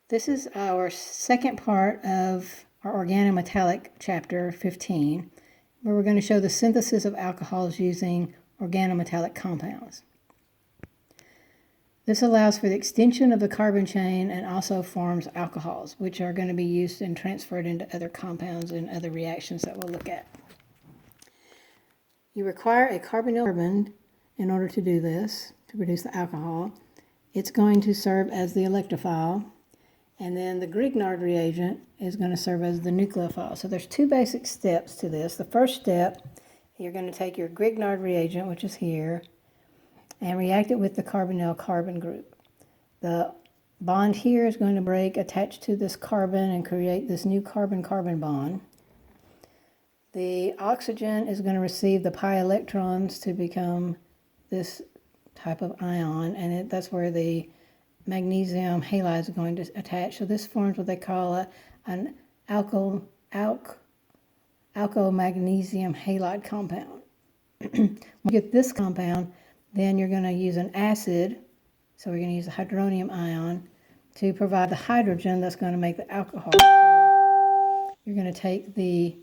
This is our second part of our organometallic chapter 15, where we're going to show the synthesis of alcohols using organometallic compounds. This allows for the extension of the carbon chain and also forms alcohols, which are going to be used and transferred into other compounds and other reactions that we'll look at. You require a carbonyl carbon in order to do this, to produce the alcohol. It's going to serve as the electrophile, and then the Grignard reagent is going to serve as the nucleophile. So there's two basic steps to this. The first step, you're going to take your Grignard reagent, which is here, and react it with the carbonyl carbon group. The bond here is going to break, attach to this carbon, and create this new carbon-carbon bond. The oxygen is going to receive the pi electrons to become this type of ion, and that's where the magnesium halide is going to attach. So this forms what they call an alkyl magnesium halide compound. When you get this compound, then you're going to use an acid, so we're going to use a hydronium ion to provide the hydrogen that's going to make the alcohol. So you're going to take the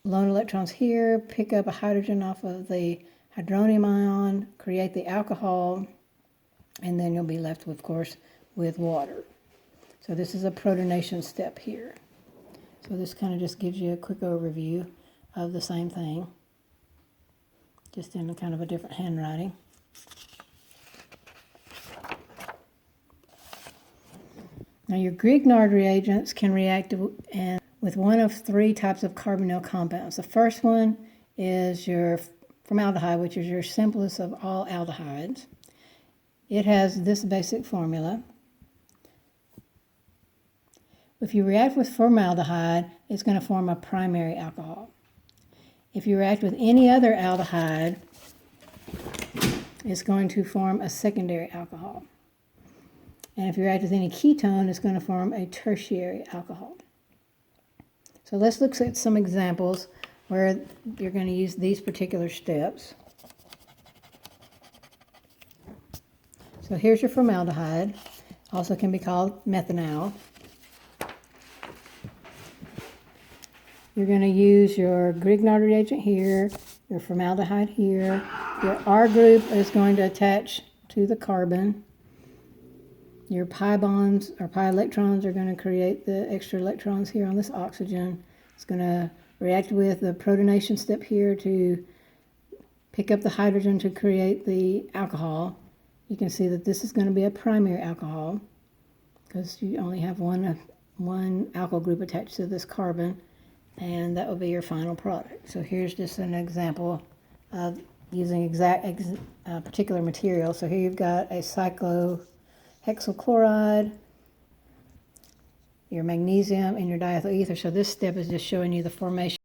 lone electrons here, pick up a hydrogen off of the hydronium ion, create the alcohol, and then you'll be left, of course, with water. So this is a protonation step here. So this kind of just gives you a quick overview of the same thing, just in a kind of a different handwriting. Now your Grignard reagents can react with one of three types of carbonyl compounds. The first one is your formaldehyde, which is your simplest of all aldehydes. It has this basic formula. If you react with formaldehyde, it's going to form a primary alcohol. If you react with any other aldehyde, it's going to form a secondary alcohol. And if you react with any ketone, it's going to form a tertiary alcohol. So let's look at some examples where you're going to use these particular steps. So here's your formaldehyde, also can be called methanol. You're going to use your Grignard reagent here, your formaldehyde here. Your R group is going to attach to the carbon. Your pi bonds or pi electrons are going to create the extra electrons here on this oxygen. It's going to react with the protonation step here to pick up the hydrogen to create the alcohol. You can see that this is going to be a primary alcohol because you only have one alkyl group attached to this carbon, and that will be your final product. So here's just an example of using particular material. So here you've got a cyclohexyl chloride, your magnesium, and your diethyl ether. So this step is just showing you the formation